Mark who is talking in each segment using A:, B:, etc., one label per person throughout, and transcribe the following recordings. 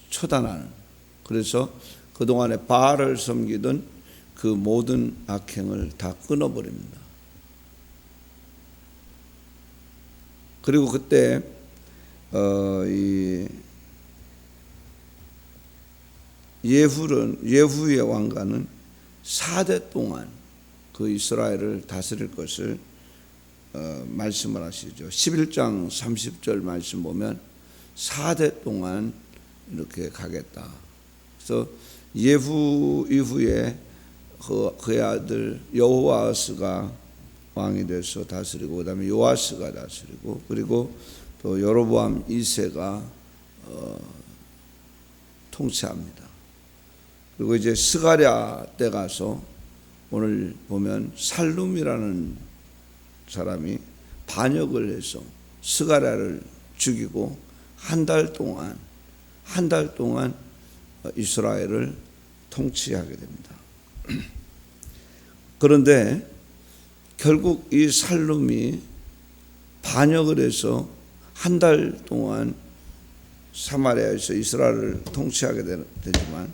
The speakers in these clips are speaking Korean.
A: 처단하는, 그래서 그동안에 바알을 섬기던 그 모든 악행을 다 끊어버립니다. 그리고 그때 이 예후의 왕가는 4대 동안 그 이스라엘을 다스릴 것을 말씀을 하시죠. 11장 30절 말씀 보면 4대 동안 이렇게 가겠다. 그래서 예후 이후에 그의 아들 여호아스가 왕이 돼서 다스리고, 그 다음에 요아스가 다스리고, 그리고 또 여로보암 2세가 통치합니다. 그리고 이제 스가랴 때 가서 오늘 보면 살룸이라는 사람이 반역을 해서 스가랴를 죽이고 한 달 동안 이스라엘을 통치하게 됩니다. 그런데 결국 이 살룸이 반역을 해서 한 달 동안 사마리아에서 이스라엘을 통치하게 되지만,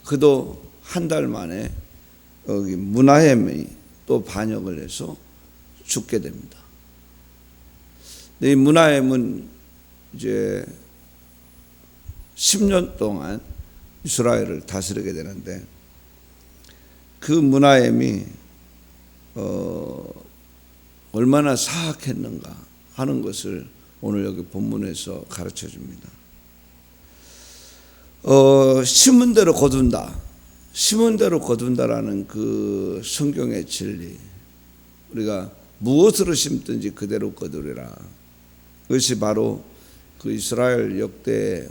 A: 그도 한 달 만에 여기 므나헴이 또 반역을 해서 죽게 됩니다. 근데 이 므나헴은 이제 10년 동안 이스라엘을 다스리게 되는데, 그 므나헴이 얼마나 사악했는가 하는 것을 오늘 여기 본문에서 가르쳐 줍니다. 심은 대로 거둔다. 심은 대로 거둔다라는 그 성경의 진리, 우리가 무엇으로 심든지 그대로 거두리라. 그것이 바로 그 이스라엘 역대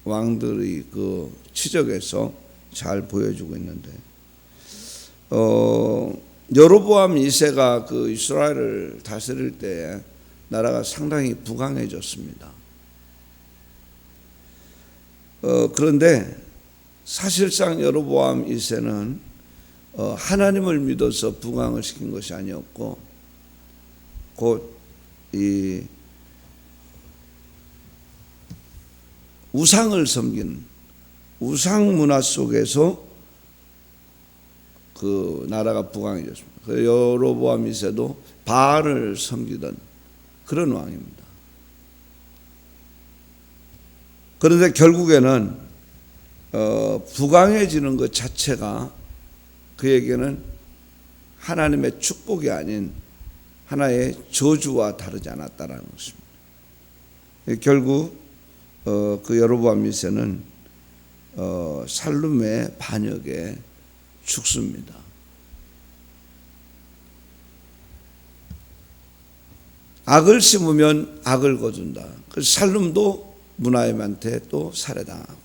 A: 왕들의 그 치적에서 잘 보여주고 있는데, 여로보암 2세가 그 이스라엘을 다스릴 때 나라가 상당히 부강해졌습니다. 그런데 사실상 여로보암 2세는 하나님을 믿어서 부강을 시킨 것이 아니었고, 곧 이 우상을 섬기는 우상 문화 속에서 그 나라가 부강해졌습니다. 그 여로보암 2세도 바알을 섬기던 그런 왕입니다. 그런데 결국에는 부강해지는 것 자체가 그에게는 하나님의 축복이 아닌 하나의 저주와 다르지 않았다라는 것입니다. 결국 그 여로보암 2세는 살룸의 반역에 죽습니다. 악을 심으면 악을 거둔다. 그래서 살룸도 므나헴한테 또 살해당하고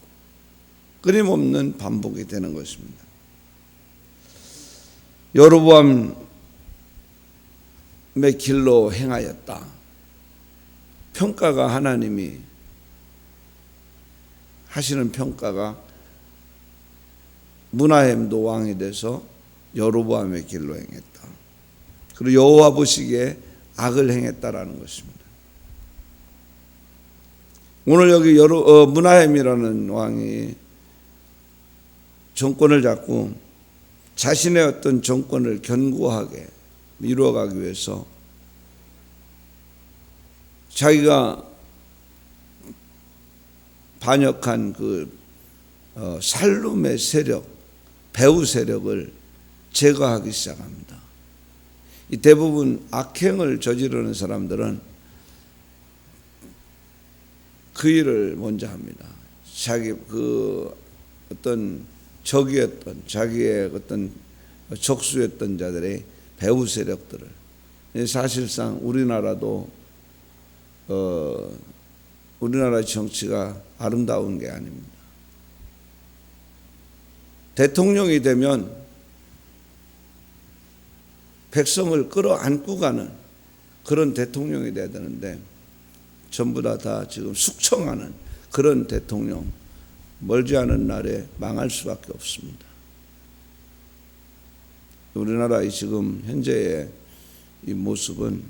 A: 끊임없는 반복이 되는 것입니다. 여로보암의 길로 행하였다. 평가가, 하나님이 하시는 평가가 므나헴도 왕이 돼서 여로보암의 길로 행했다. 그리고 여호와 보시기에 악을 행했다라는 것입니다. 오늘 여기 므나헴이라는 왕이 정권을 잡고 자신의 어떤 정권을 견고하게 이루어가기 위해서 자기가 반역한 그 살룸의 세력, 배후 세력을 제거하기 시작합니다. 이 대부분 악행을 저지르는 사람들은 그 일을 먼저 합니다. 자기 그 어떤 적이었던, 자기의 어떤 적수였던 자들의 배후 세력들을, 사실상 우리나라도 우리나라 정치가 아름다운 게 아닙니다. 대통령이 되면 백성을 끌어안고 가는 그런 대통령이 돼야 되는데, 전부 다 지금 숙청하는 그런 대통령, 멀지 않은 날에 망할 수밖에 없습니다. 우리나라의 지금 현재의 이 모습은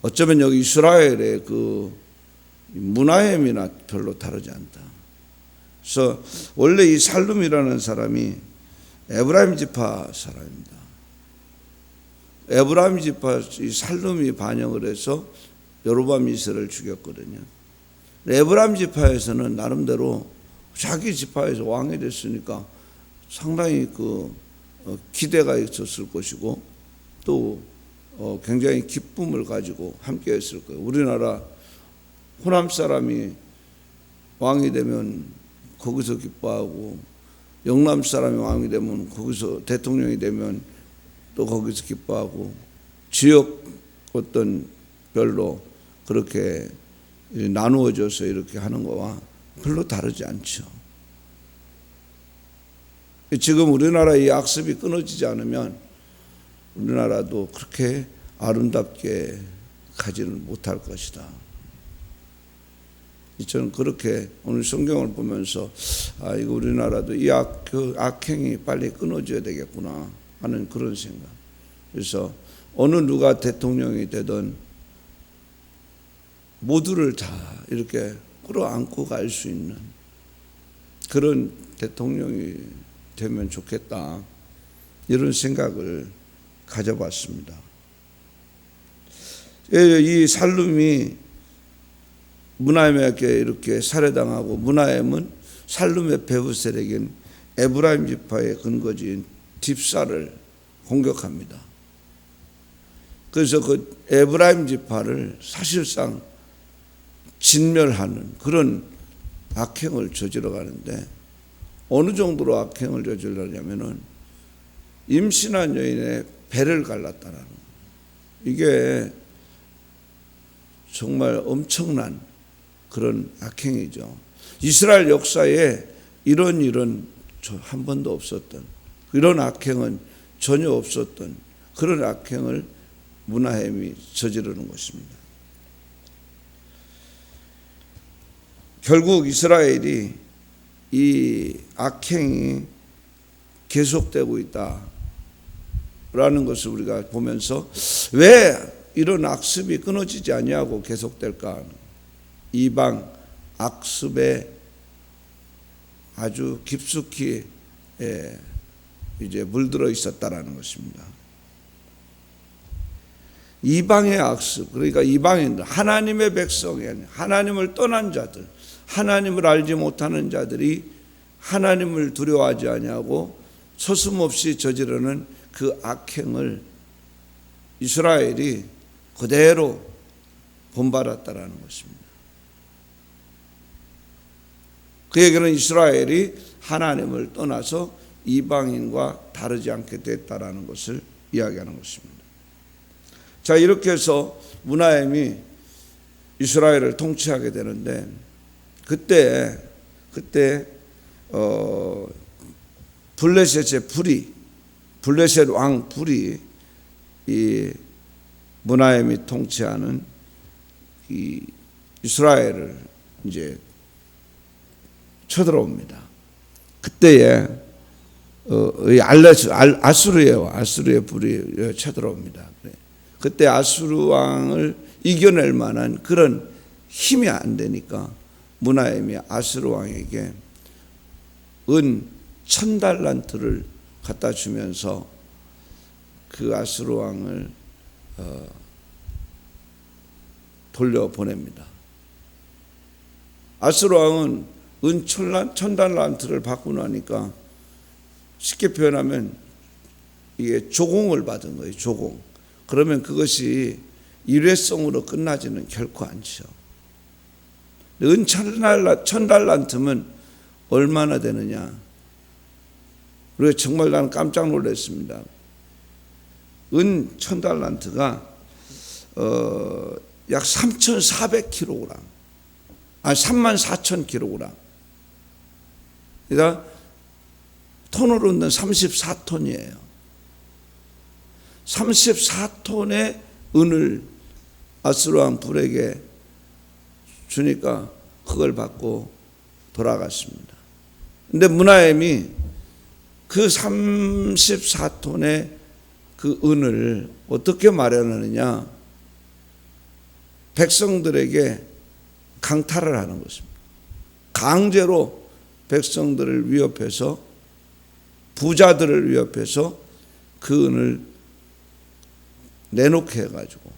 A: 어쩌면 여기 이스라엘의 그 문하햄이나 별로 다르지 않다. 그래서 원래 이 살룸이라는 사람이 에브라임 지파 사람입니다. 에브라임 지파 이 살룸이 반영을 해서 여로보암 2세를 죽였거든요. 에브라임 지파에서는 나름대로 자기 지파에서 왕이 됐으니까 상당히 그 기대가 있었을 것이고 또 굉장히 기쁨을 가지고 함께 했을 거예요. 우리나라 호남 사람이 왕이 되면 거기서 기뻐하고 영남 사람이 왕이 되면 거기서 대통령이 되면 또 거기서 기뻐하고 지역 어떤 별로 그렇게 나누어져서 이렇게 하는 거와 별로 다르지 않죠. 지금 우리나라 이 악습이 끊어지지 않으면 우리나라도 그렇게 아름답게 가지는 못할 것이다. 저는 그렇게 오늘 성경을 보면서 이거 우리나라도 이 악행이 빨리 끊어져야 되겠구나 하는 그런 생각. 그래서 어느 누가 대통령이 되든 모두를 다 이렇게 끌어안고 갈 수 있는 그런 대통령이 되면 좋겠다, 이런 생각을 가져봤습니다. 이 살룸이 문하햄에게 이렇게 살해당하고 문하햄은 살룸의 배후 세력인 에브라임 지파의 근거지인 딥사를 공격합니다. 그래서 그 에브라임 지파를 사실상 진멸하는 그런 악행을 저지러 가는데, 어느 정도로 악행을 저질러냐면은 임신한 여인의 배를 갈랐다라는 거예요. 이게 정말 엄청난 그런 악행이죠. 이스라엘 역사에 이런 일은 한 번도 없었던, 이런 악행은 전혀 없었던 그런 악행을 문하햄이 저지르는 것입니다. 결국 이스라엘이 이 악행이 계속되고 있다라는 것을 우리가 보면서 왜 이런 악습이 끊어지지 아니하고 계속될까? 이방 악습에 아주 깊숙이 이제 물들어 있었다라는 것입니다. 이방의 악습, 그러니까 이방인들, 하나님의 백성이 아니라 하나님을 떠난 자들, 하나님을 알지 못하는 자들이 하나님을 두려워하지 아니하고 서슴없이 저지르는 그 악행을 이스라엘이 그대로 본받았다라는 것입니다. 그 얘기는 이스라엘이 하나님을 떠나서 이방인과 다르지 않게 됐다라는 것을 이야기하는 것입니다. 자, 이렇게 해서 문하햄이 이스라엘을 통치하게 되는데, 그때 블레셋 왕 불이 이 문하햄이 통치하는 이 이스라엘을 이제 쳐들어옵니다. 그때에 아수르의 불이 쳐들어옵니다. 그때 아수르 왕을 이겨낼 만한 그런 힘이 안 되니까 문하햄이 아수르 왕에게 은 1000달란트를 갖다 주면서 그 아수르 왕을 돌려보냅니다. 아수르 왕은 은 1000달란트를 받고 나니까 쉽게 표현하면 이게 조공을 받은 거예요. 조공. 그러면 그것이 일회성으로 끝나지는 결코 않죠. 은 1000달란트면 얼마나 되느냐? 그래서 정말 나는 깜짝 놀랐습니다. 은 1000달란트가 약 3,400kg, 34,000kg. 그러니까 톤으로는 34톤이에요. 34톤의 은을 아수르 왕 불에게 주니까 그걸 받고 돌아갔습니다. 근데 문하햄이 그 34톤의 그 은을 어떻게 마련하느냐? 백성들에게 강탈을 하는 것입니다. 강제로 백성들을 위협해서, 부자들을 위협해서 그 은을 내놓게 해가지고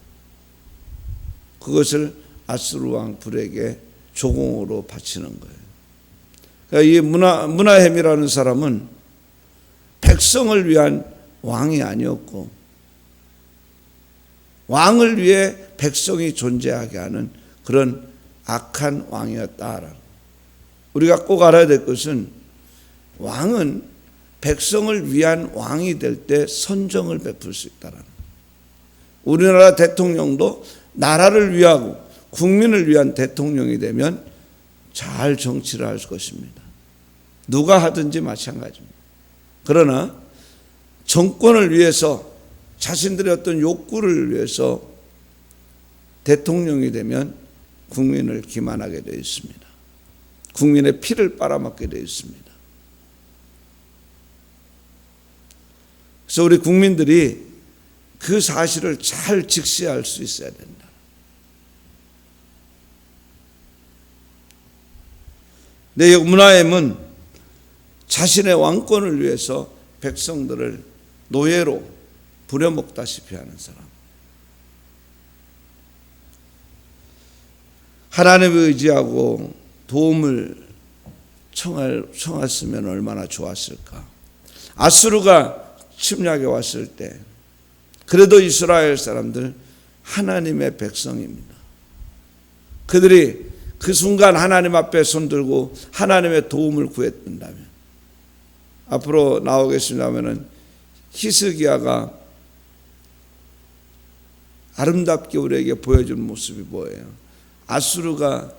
A: 그것을 아수르 왕 불에게 조공으로 바치는 거예요. 그러니까 이 므나헴이라는 사람은 백성을 위한 왕이 아니었고, 왕을 위해 백성이 존재하게 하는 그런 악한 왕이었다. 우리가 꼭 알아야 될 것은, 왕은 백성을 위한 왕이 될 때 선정을 베풀 수 있다는 거예요. 우리나라 대통령도 나라를 위하고 국민을 위한 대통령이 되면 잘 정치를 할 것입니다. 누가 하든지 마찬가지입니다. 그러나 정권을 위해서, 자신들의 어떤 욕구를 위해서 대통령이 되면 국민을 기만하게 되어 있습니다. 국민의 피를 빨아먹게 되어 있습니다. 그래서 우리 국민들이 그 사실을 잘 직시할 수 있어야 된다. 내 므나헴은 자신의 왕권을 위해서 백성들을 노예로 부려먹다시피 하는 사람. 하나님을 의지하고 도움을 청했으면 얼마나 좋았을까. 아수르가 침략해 왔을 때 그래도 이스라엘 사람들 하나님의 백성입니다. 그들이 그 순간 하나님 앞에 손들고 하나님의 도움을 구했다면, 앞으로 나오겠습니다마는 히스기야가 아름답게 우리에게 보여준 모습이 뭐예요? 아수르가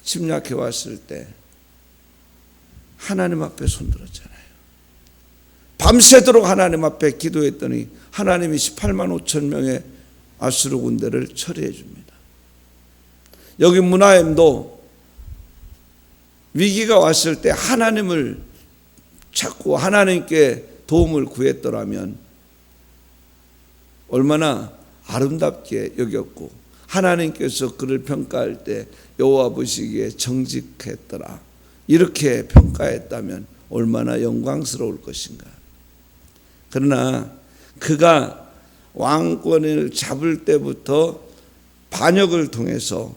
A: 침략해 왔을 때 하나님 앞에 손들었잖아요. 밤새도록 하나님 앞에 기도했더니 하나님이 18만 5천 명의 아수르 군대를 처리해 줍니다. 여기 므나헴도 위기가 왔을 때 하나님을 찾고 하나님께 도움을 구했더라면 얼마나 아름답게 여겼고, 하나님께서 그를 평가할 때 여호와 보시기에 정직했더라, 이렇게 평가했다면 얼마나 영광스러울 것인가. 그러나 그가 왕권을 잡을 때부터 반역을 통해서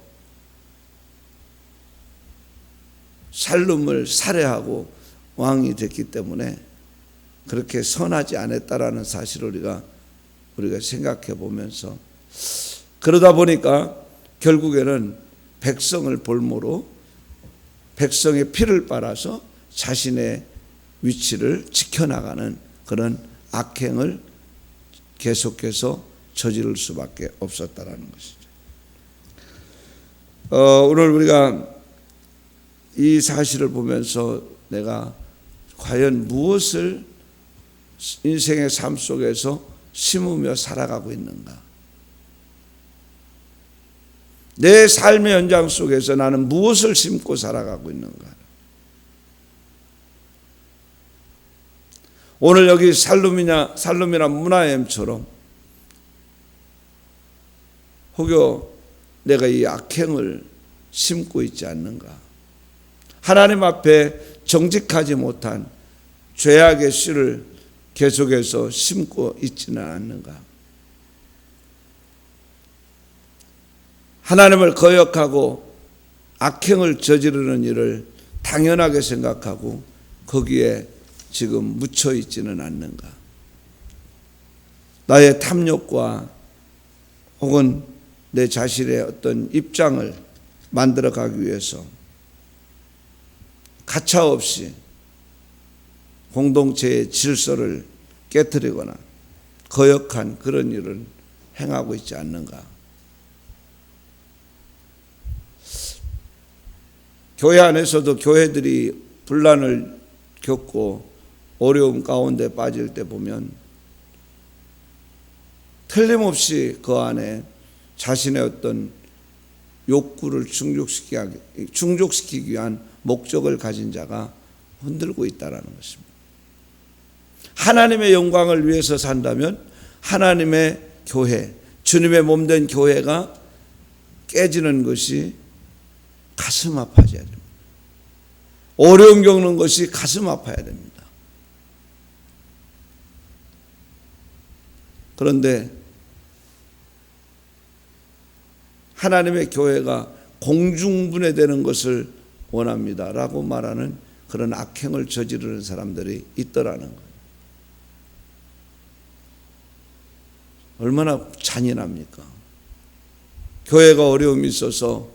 A: 살룸을 살해하고 왕이 됐기 때문에 그렇게 선하지 않았다라는 사실을 우리가 생각해 보면서, 그러다 보니까 결국에는 백성을 볼모로 백성의 피를 빨아서 자신의 위치를 지켜나가는 그런 악행을 계속해서 저지를 수밖에 없었다라는 것이죠. 오늘 우리가 이 사실을 보면서 내가 과연 무엇을 인생의 삶 속에서 심으며 살아가고 있는가? 내 삶의 현장 속에서 나는 무엇을 심고 살아가고 있는가? 오늘 여기 살룸이나 므나헴처럼 혹여 내가 이 악행을 심고 있지 않는가? 하나님 앞에 정직하지 못한 죄악의 씨를 계속해서 심고 있지는 않는가? 하나님을 거역하고 악행을 저지르는 일을 당연하게 생각하고 거기에 지금 묻혀 있지는 않는가? 나의 탐욕과 혹은 내 자신의 어떤 입장을 만들어가기 위해서 가차없이 공동체의 질서를 깨트리거나 거역한 그런 일을 행하고 있지 않는가? 교회 안에서도 교회들이 분란을 겪고 어려움 가운데 빠질 때 보면 틀림없이 그 안에 자신의 어떤 욕구를 충족시키기 위한 목적을 가진 자가 흔들고 있다는 것입니다. 하나님의 영광을 위해서 산다면 하나님의 교회, 주님의 몸된 교회가 깨지는 것이 가슴 아파져야 됩니다. 어려움 겪는 것이 가슴 아파야 됩니다. 그런데 하나님의 교회가 공중분해되는 것을 원합니다라고 말하는 그런 악행을 저지르는 사람들이 있더라는 거예요. 얼마나 잔인합니까? 교회가 어려움이 있어서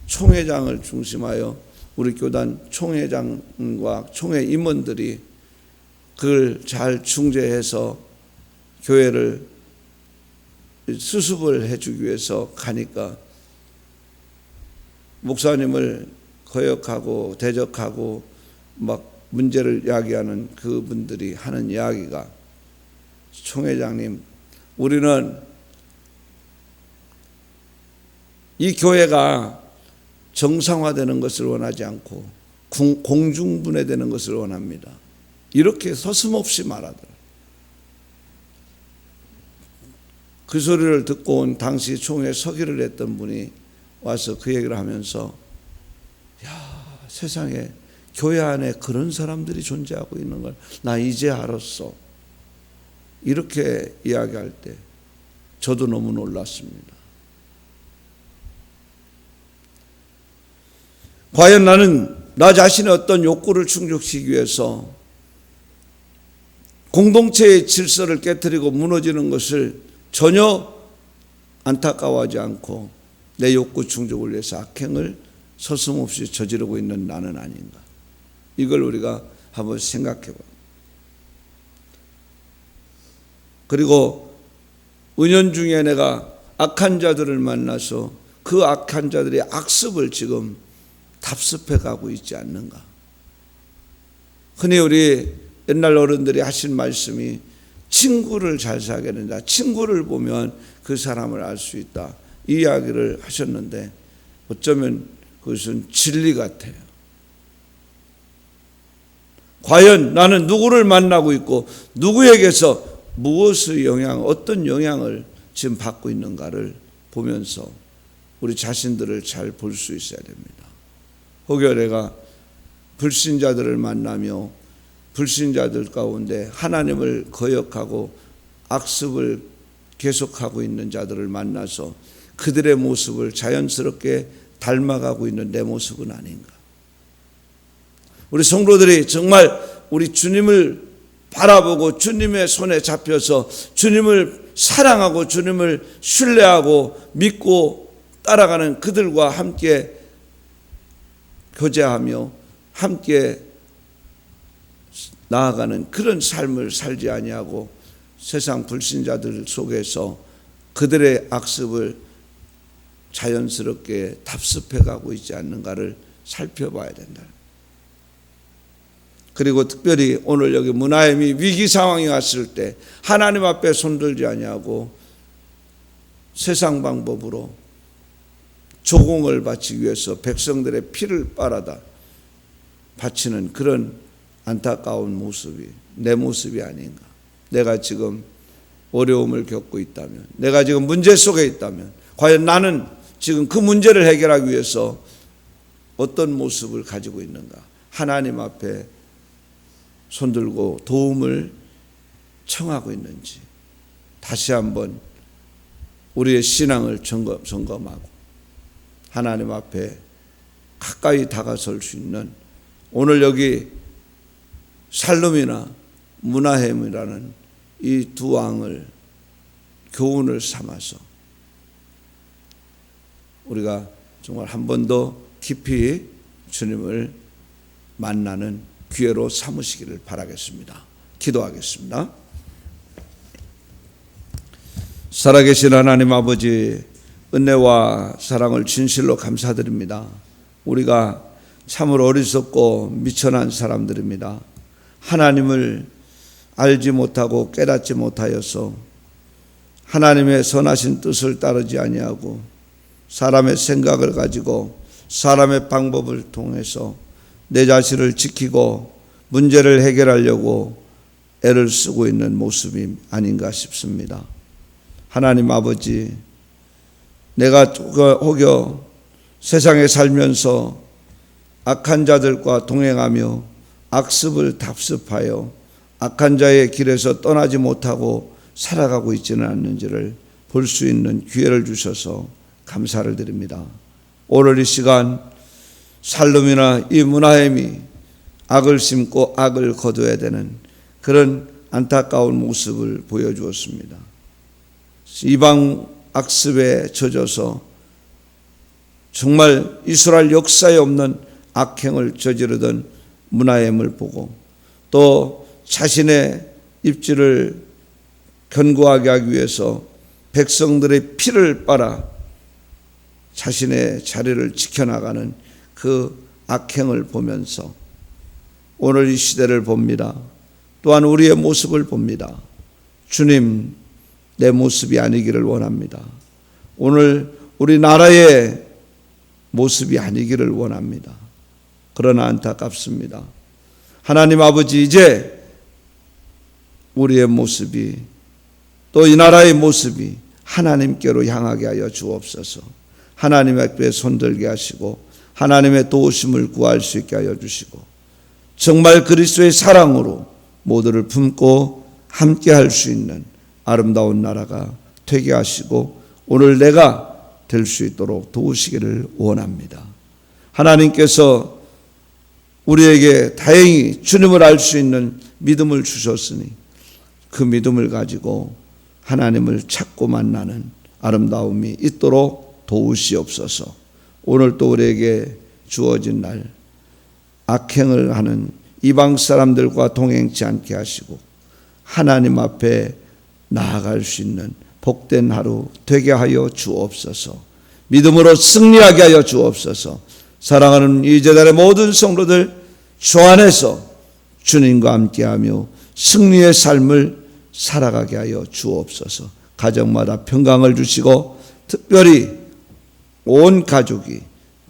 A: 총회장을 중심하여 우리 교단 총회장과 총회 임원들이 그걸 잘 중재해서 교회를 수습을 해주기 위해서 가니까 목사님을 거역하고 대적하고 막 문제를 야기하는 그분들이 하는 이야기가, 총회장님, 우리는 이 교회가 정상화되는 것을 원하지 않고 공중분해되는 것을 원합니다. 이렇게 서슴없이 말하더라. 그 소리를 듣고 온 당시 총회 서기를 했던 분이 와서 그 얘기를 하면서, 야, 세상에 교회 안에 그런 사람들이 존재하고 있는 걸 나 이제 알았어. 이렇게 이야기할 때 저도 너무 놀랐습니다. 과연 나는 나 자신의 어떤 욕구를 충족시키기 위해서 공동체의 질서를 깨뜨리고 무너지는 것을 전혀 안타까워하지 않고 내 욕구 충족을 위해서 악행을 서슴없이 저지르고 있는 나는 아닌가. 이걸 우리가 한번 생각해 봐. 그리고 은연중에 내가 악한 자들을 만나서 그 악한 자들의 악습을 지금 답습해 가고 있지 않는가. 흔히 우리 옛날 어른들이 하신 말씀이 친구를 잘 사귀게 된다. 친구를 보면 그 사람을 알 수 있다. 이 이야기를 하셨는데 어쩌면 그것은 진리 같아요. 과연 나는 누구를 만나고 있고 누구에게서 무엇의 영향, 어떤 영향을 지금 받고 있는가를 보면서 우리 자신들을 잘 볼 수 있어야 됩니다. 혹여 내가 불신자들을 만나며 불신자들 가운데 하나님을 거역하고 악습을 계속하고 있는 자들을 만나서 그들의 모습을 자연스럽게 닮아가고 있는 내 모습은 아닌가. 우리 성도들이 정말 우리 주님을 바라보고 주님의 손에 잡혀서 주님을 사랑하고 주님을 신뢰하고 믿고 따라가는 그들과 함께 교제하며 함께 나아가는 그런 삶을 살지 아니하고 세상 불신자들 속에서 그들의 악습을 자연스럽게 답습해 가고 있지 않는가를 살펴봐야 된다. 그리고 특별히 오늘 여기 문하엠이 위기 상황이 왔을 때 하나님 앞에 손들지 아니하고 세상 방법으로 조공을 바치기 위해서 백성들의 피를 빨아다 바치는 그런 안타까운 모습이 내 모습이 아닌가. 내가 지금 어려움을 겪고 있다면, 내가 지금 문제 속에 있다면 과연 나는 지금 그 문제를 해결하기 위해서 어떤 모습을 가지고 있는가. 하나님 앞에 손들고 도움을 청하고 있는지 다시 한번 우리의 신앙을 점검하고 하나님 앞에 가까이 다가설 수 있는, 오늘 여기 살룸이나 문하햄이라는 이 두 왕을 교훈을 삼아서 우리가 정말 한 번 더 깊이 주님을 만나는 기회로 삼으시기를 바라겠습니다. 기도하겠습니다. 살아계신 하나님 아버지, 은혜와 사랑을 진실로 감사드립니다. 우리가 참으로 어리석고 미천한 사람들입니다. 하나님을 알지 못하고 깨닫지 못하여서 하나님의 선하신 뜻을 따르지 아니하고 사람의 생각을 가지고 사람의 방법을 통해서 내 자신을 지키고 문제를 해결하려고 애를 쓰고 있는 모습이 아닌가 싶습니다. 하나님 아버지, 내가 혹여 세상에 살면서 악한 자들과 동행하며 악습을 답습하여 악한 자의 길에서 떠나지 못하고 살아가고 있지는 않는지를 볼 수 있는 기회를 주셔서 감사를 드립니다. 오늘 이 시간 살룸이나 이 문하임이 악을 심고 악을 거둬야 되는 그런 안타까운 모습을 보여주었습니다. 이방 악습에 젖어서 정말 이스라엘 역사에 없는 악행을 저지르던 문하임을 보고 또 자신의 입지를 견고하게 하기 위해서 백성들의 피를 빨아 자신의 자리를 지켜나가는 그 악행을 보면서 오늘 이 시대를 봅니다. 또한 우리의 모습을 봅니다. 주님, 내 모습이 아니기를 원합니다. 오늘 우리나라의 모습이 아니기를 원합니다. 그러나 안타깝습니다. 하나님 아버지, 이제 우리의 모습이 또 이 나라의 모습이 하나님께로 향하게 하여 주옵소서. 하나님 앞에 손들게 하시고 하나님의 도우심을 구할 수 있게 하여 주시고 정말 그리스도의 사랑으로 모두를 품고 함께 할 수 있는 아름다운 나라가 되게 하시고 오늘 내가 될 수 있도록 도우시기를 원합니다. 하나님께서 우리에게 다행히 주님을 알 수 있는 믿음을 주셨으니 그 믿음을 가지고 하나님을 찾고 만나는 아름다움이 있도록 도우시옵소서. 오늘 또 우리에게 주어진 날 악행을 하는 이방 사람들과 동행치 않게 하시고 하나님 앞에 나아갈 수 있는 복된 하루 되게 하여 주옵소서. 믿음으로 승리하게 하여 주옵소서. 사랑하는 이 제단의 모든 성도들 주 안에서 주님과 함께하며 승리의 삶을 살아가게 하여 주옵소서. 가정마다 평강을 주시고 특별히 온 가족이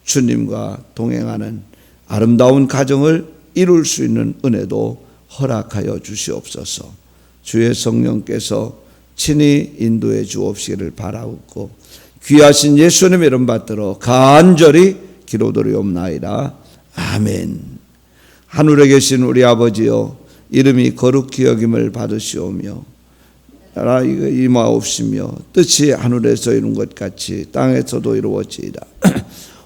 A: 주님과 동행하는 아름다운 가정을 이룰 수 있는 은혜도 허락하여 주시옵소서. 주의 성령께서 친히 인도해 주옵시기를 바라옵고 귀하신 예수님의 이름 받들어 간절히 기도드리옵나이다. 아멘. 하늘에 계신 우리 아버지여, 이름이 거룩히 여김을 받으시오며 나라가 임하옵시며 뜻이 하늘에서 이룬 것 같이 땅에서도 이루어지이다.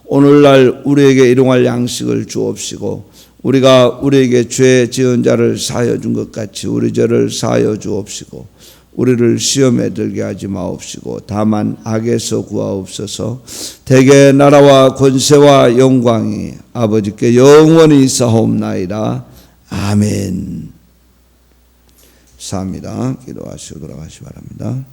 A: 오늘날 우리에게 일용할 양식을 주옵시고 우리가 우리에게 죄 지은 자를 사하여 준 것 같이 우리 죄를 사하여 주옵시고 우리를 시험에 들게 하지 마옵시고 다만 악에서 구하옵소서. 대개 나라와 권세와 영광이 아버지께 영원히 있사옵나이다. 아멘. 감사합니다. 기도하시고 돌아가시 바랍니다.